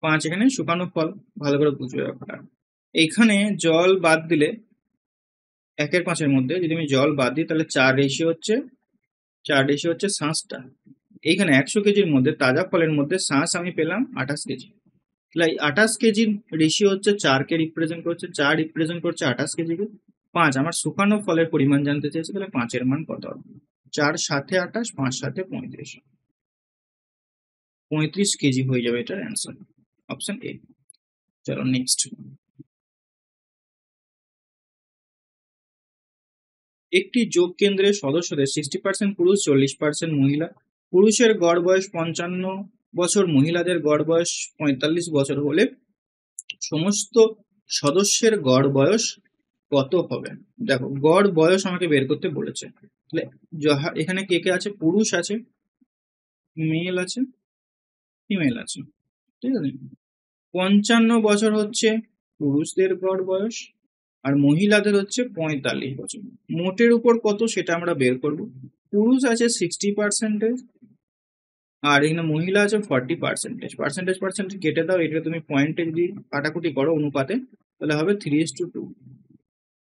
5 এখানে শুকানো ফল, ভালো করে বুঝবে ব্যাপারটা। এইখানে জল বাদ দিলে 1/5-এর মধ্যে যদি আমি জল বাদ দিই তাহলে 4 রেশিও হচ্ছে শাঁসটা। এইখানে 100 কেজির মধ্যে তাজা ফলের মধ্যে শাঁস আমি পেলাম 28 কেজি। তাহলে 28 কেজির রেশিও হচ্ছে 4-কে রিপ্রেজেন্ট করছে, 4 রিপ্রেজেন্ট করছে 28 কেজিকে। 5 আমার শুকানো ফলের পরিমাণ জানতে চেয়েছে, তাহলে 5-এর মান কত হবে? 4 7 28, 5 7 35। 35 কেজি হয়ে যাবে এটার অ্যান্সার, অপশন এ। চলো নেক্সট। একটি যোগ কেন্দ্রের সদস্যদের 60% পুরুষ, 40% মহিলা। পুরুষের গড় বয়স 55 বছর, মহিলাদের গড় বয়স 45 বছর হলে সমস্ত সদস্যের গড় বয়স কত হবে? দেখো গড় বয়স আমাকে বের করতে বলেছে। তাহলে এখানে কে কে আছে? পুরুষ আছে, মেল আছে, ফিমেল আছে। ঠিক আছে? 55 বছর হচ্ছে পুরুষদের গড় বয়স, আর মহিলাদের হচ্ছে 45 বছর। মোটের উপর কত সেটা আমরা বের করব। পুরুষ আছে 60%, আর এখানে মহিলা আছে 40%। পার্সেন্টেজ কেটে দাও, এটা তুমি পয়েন্টে যদি কাটাকুটি করো অনুপাতে, তাহলে হবে 3:2।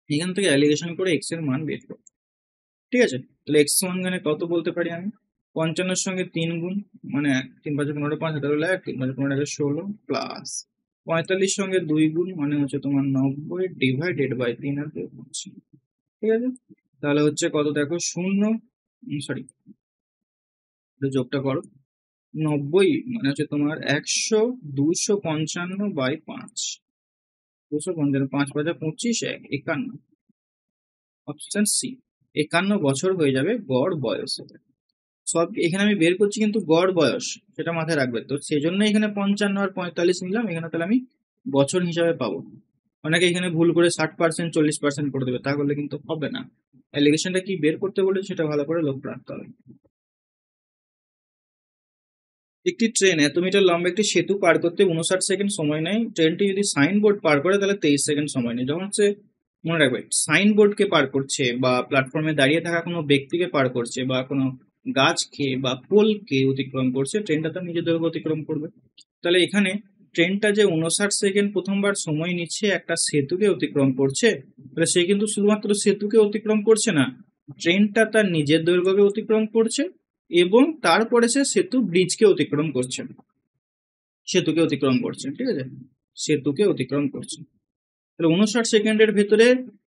এখান থেকে অ্যালিগেশন করে এক্স এর মান বের করো। ঠিক আছে? তাহলে এক্স মান মানে কত বলতে পারি আমি? 55-এর সঙ্গে 3 গুণ মানে 3 5 15 5 এটা হলো 1, 3 5 15 16 প্লাস 45 সঙ্গে 2 গুণ মানে হচ্ছে তোমার 90 ডিভাইডেড বাই 3 আর বের করছি। ঠিক আছে? তাহলে হচ্ছে কত দেখো, 0 সরি যোগটা করো, 90 মানে হচ্ছে তোমার 100 255 বাই 5, 255 5 5 25 51, অপশন সি 51 বছর হয়ে যাবে গড় বয়স। সব এখানে আমি বের করছি কিন্তু গড় বয়স, সেটা মাথায় রাখবে। তো সেই জন্য এখানে 55 আর 45 নিলাম, এখানে তাহলে আমি বছর হিসাবে পাবো। অনেকে এখানে ভুল করে 60% 40% করে দেবে, তা করলে কিন্তু হবে না। অ্যালিগেশনটা কি বের করতে বলে সেটা ভালো করে লক্ষ্য রাখতে হবে। একটি ট্রেন এত মিটার লম্বা একটি সেতু পার করতে 59 সেকেন্ড সময় নেয়। ট্রেনটি যদি সাইনবোর্ড পার করে তাহলে 23 সেকেন্ড সময় নেয়। যখন হচ্ছে মনে রাখবে সাইনবোর্ডকে পার করছে বা প্ল্যাটফর্মে দাঁড়িয়ে থাকা কোনো ব্যক্তিকে পার করছে বা কোনো গাছকে বা পোলকে অতিক্রম করছে, ট্রেনটা তার নিজের দৈর্ঘ্য অতিক্রম করবে। তাহলে এখানে ট্রেনটা যে 59 সেকেন্ড প্রথমবার সময় নিচ্ছে একটা সেতুকে অতিক্রম করছে, তাহলে সে কিন্তু শুধুমাত্র সেতুকে অতিক্রম করছে না, ট্রেনটা তার নিজের দৈর্ঘ্যকে অতিক্রম করছে এবং তারপরে সে সেতু ব্রিজকে অতিক্রম করছে, সেতুকে অতিক্রম করছে। ঠিক আছে? সেতুকে অতিক্রম করছে। তাহলে 59 সেকেন্ডের ভেতরে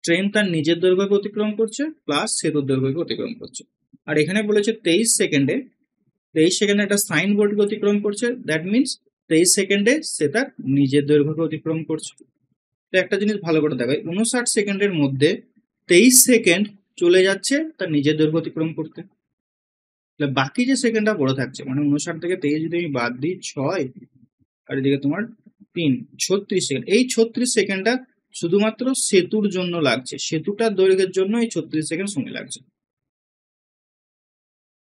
ট্রেন তার নিজের দৈর্ঘ্যকে অতিক্রম করছে প্লাস সেতুর দৈর্ঘ্যকে অতিক্রম করছে। আর এখানে বলেছে 23 সেকেন্ডে একটা সাইনবোর্ডকে অতিক্রম করছে, দ্যাট মিনস 23 সেকেন্ডে সে তার নিজের দৈর্ঘ্যকে অতিক্রম করছে। তো একটা জিনিস ভালো করে দেখাই, 59 সেকেন্ডের মধ্যে 23 সেকেন্ড চলে যাচ্ছে তার নিজের দৈর্ঘ্য অতিক্রম করতে। বাকি যে সেকেন্ডটা পড়ে থাকছে মানে 59 থেকে 23 যদি আমি বাদ দিই 6, আর এদিকে তোমার 3 36 সেকেন্ড। এই 36 সেকেন্ডটা শুধুমাত্র সেতুর জন্য লাগছে, সেতুটার দৈর্ঘ্যের জন্য এই 36 সেকেন্ড সময় লাগছে।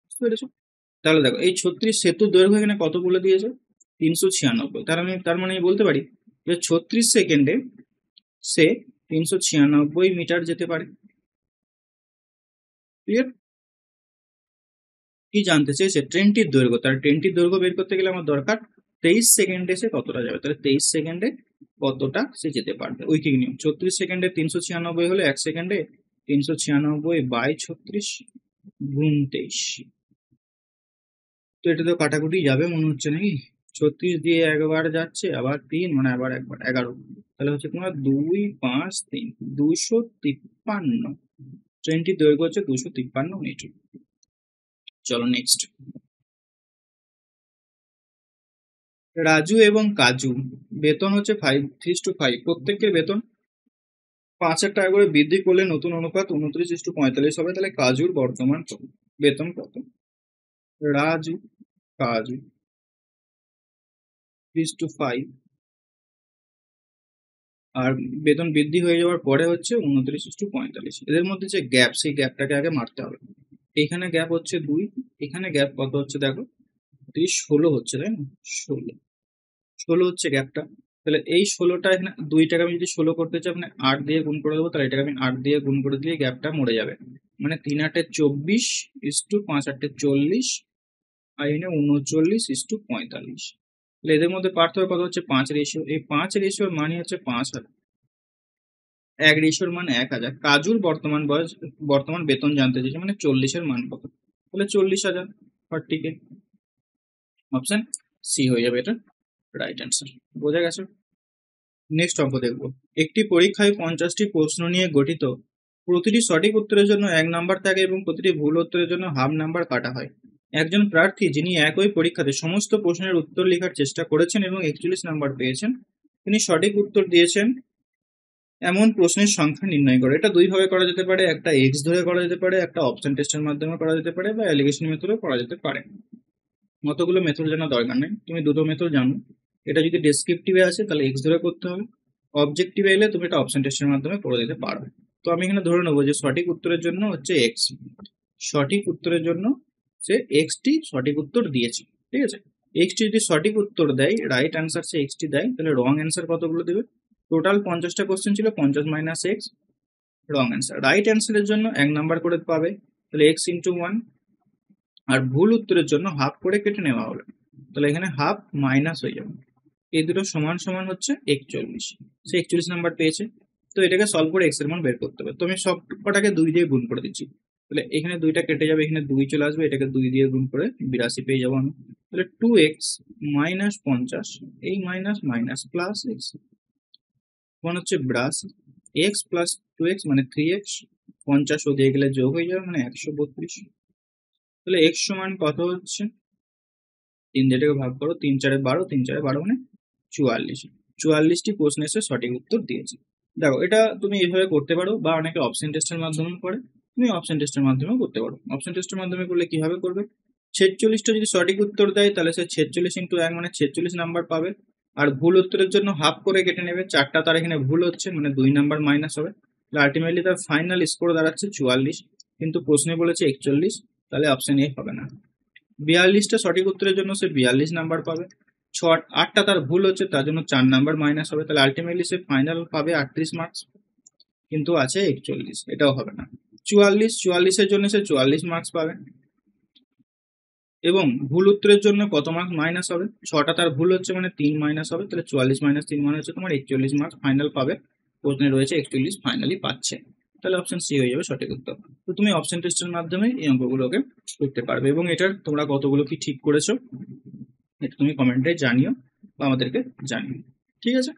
বুঝতে পেরেছো? তাহলে দেখো এই 36 সেতুর দৈর্ঘ্য এখানে কত বলে দিয়েছে? 396। তার মানে আমি বলতে পারি যে 36 সেকেন্ডে সে 396 মিটার যেতে পারে। ক্লিয়ার? কি জানতে চাইছে? ট্রেনটির দৈর্ঘ্য। তার ট্রেনটির দৈর্ঘ্য বের করতে গেলে আমার দরকার 23 সেকেন্ডে সে কতটা যাবে। তাহলে 23 সেকেন্ডে কতটা সে যেতে পারবে, ঐকিক নিয়ম। 36 সেকেন্ডে 396 হলে 1 সেকেন্ডে 396/36 গুণ 23। তো এটা তো কাটাকুটি যাবে মনে হচ্ছে নাকি? 36 দিয়ে একবার যাচ্ছে, আবার 3, মানে আবার একবার 11। তাহলে হচ্ছে তোমার 2, 5, 3 253। ট্রেনটির দৈর্ঘ্য হচ্ছে 253 মিটার। চলো নেক্সট। রাজু এবং কাজু বেতন হচ্ছে 5:5। প্রত্যেকের বেতন 5,000 টাকা করে বৃদ্ধি করলে নতুন অনুপাত 29:45 হবে। তাহলে কাজুর বর্তমান বেতন কত? রাজু কাজু 3:5 আর বেতন বৃদ্ধি হয়ে যাওয়ার পরে হচ্ছে 29:45। এদের মধ্যে যে গ্যাপ, সেই গ্যাপটাকে আগে মারতে হবে। এখানে গ্যাপ হচ্ছে 2, এখানে গ্যাপ কত হচ্ছে দেখো 16 হচ্ছে, তাই না? 16 হচ্ছে গ্যাপটা। তাহলে এই 16টা এখানে 2টাকে আমি যদি 16 করতে চাই মানে 8 দিয়ে গুণ করে দেবো। তাহলে এটাকে আমি 8 দিয়ে গুণ করে দিয়ে গ্যাপটা মরে যাবে। মানে 3/8 24 5/8 40 আর এখানে 39:45। তাহলে এদের মধ্যে পার্থক্য কত হচ্ছে? 5 রেশিও। এই 5 রেশিওর মানই হচ্ছে 5,000। 1 রেশিওর মান 1000। কাজুর বর্তমান বেতন জানতে চাইছে, মানে 40-এর মান কত? তাহলে 40,000। 40K। অপশন সি হয়ে যাবে এটা রাইট অ্যান্সার। বোঝা গেছে? নেক্সট অঙ্ক দেখব। একটি পরীক্ষায় 50টি প্রশ্ন নিয়ে গঠিত। প্রতিটি সঠিক উত্তরের জন্য 1 নাম্বার থাকে এবং প্রতিটি ভুল উত্তরের জন্য হাফ নাম্বার কাটা হয়। একজন প্রার্থী যিনি একই পরীক্ষাতে সমস্ত প্রশ্নের উত্তর লেখার চেষ্টা করেছেন এবং 41 নাম্বার পেয়েছেন, তিনি সঠিক উত্তর দিয়েছেন এমন প্রশ্নের সংখ্যা নির্ণয় করে। এটা দুই ভাবে করা যেতে পারে, একটা এক্স ধরে করা যেতে পারে, একটা অপশন টেস্টের মাধ্যমে করা যেতে পারে, বা অ্যালিগেশন মেথডেও করা যেতে পারে। মতগুলো মেথড জানার দরকার নেই, তুমি দুটো মেথড জানো। এটা যদি ডেসক্রিপটিভে আছে তাহলে এক্স ধরে করতে হবে, অবজেক্টিভে এলে তুমি এটা অপশন টেস্টের মাধ্যমে করে দিতে পারো। তো আমি এখানে ধরে নেবো যে সঠিক উত্তরের জন্য হচ্ছে এক্স, সঠিক উত্তরের জন্য সে এক্সটি সঠিক উত্তর দিয়েছে। ঠিক আছে, এক্সটি যদি সঠিক উত্তর দেয়, রাইট অ্যান্সার সে এক্সটি দেয়, তাহলে রং অ্যান্সার কতগুলো দেবে? টোটাল 50টা কোশ্চেন ছিল, 50 minus x wrong answer. Right অ্যান্সারের জন্য 1 নাম্বার করে পাবে, তাহলে এক্স ইন্টু 1। আর ভুল উত্তরের জন্য হাফ করে কেটে নেওয়া হলো, তাহলে এখানে হাফ মাইনাস হয়ে যাবে। এই দুটো সমান সমান হচ্ছে 41। সে 41 নাম্বার পেয়েছে। তো এটাকে সলভ করে এক্স এর মান বের করতে হবে। তো আমি সব কটাকে 2 দিয়ে গুণ করে দিচ্ছি। তাহলে এখানে 2টা কেটে যাবে, এখানে 2 চলে আসবে, এটাকে 2 দিয়ে গুণ করে 82 পেয়ে যাবো আমি। তাহলে 2x মাইনাস 50, এই মাইনাস মাইনাস প্লাস এক্স সমান হচ্ছে 82। এক্স প্লাস 2x মানে 3x, 50 ও দিয়ে গেলে যোগ হয়ে যাবে মানে 132। তাহলে x সমান কত হচ্ছে? 3 দিয়ে এটাকে ভাগ করো, 3 4 12, 3 4 12 মানে 44। 44টি প্রশ্ন এসে সঠিক উত্তর দিয়েছে। দেখো এটা তুমি এইভাবে করতে পারো, বা অনেকে অপশন টেস্টের মাধ্যমে করে, তুমি অপশন টেস্টের মাধ্যমেও করতে পারো। অপশন টেস্টের মাধ্যমে করলে কিভাবে করবে? 46টা যদি সঠিক উত্তর দেয় তাহলে সে 46 ইন্টু 1 মানে 46 নাম্বার পাবে। আর ভুল উত্তরের জন্য হাফ করে কেটে নেবে, 4টা তার এখানে ভুল হচ্ছে মানে 2 নাম্বার মাইনাস হবে। আলটিমেটলি তার ফাইনাল স্কোর দাঁড়াচ্ছে 44, কিন্তু প্রশ্নে বলেছে 41, তাহলে অপশন এ হবে না। 42টা সঠিক উত্তরের জন্য সে 42 নাম্বার পাবে। 8টা তার ভুল হচ্ছে, তার জন্য 4 নাম্বার মাইনাস হবে। তাহলে আলটিমেটলি সে ফাইনাল পাবে 38 মার্কস, কিন্তু আছে 41, এটাও হবে না। 44এর জন্য সে 44 মার্কস পাবে। এবং ভুল উত্তরের জন্য কত মার্কস মাইনাস হবে? 6টা তার ভুল হচ্ছে মানে 3 মাইনাস হবে। তাহলে 44 মাইনাস 3 মানে হচ্ছে তোমার 41 মার্কস ফাইনাল পাবে। প্রশ্নে রয়েছে 41 ফাইনালি পাচ্ছে। তাহলে অপশন সি হয়ে যাবে সঠিক উত্তর। তো তুমি অপশন টেস্টের মাধ্যমে এই অঙ্কগুলোকে করতে পারবে, এবং এটার তোমরা কতগুলো কি ঠিক করেছো এটা তুমি কমেন্টে জানিও বা আমাদেরকে জানিও। ঠিক আছে।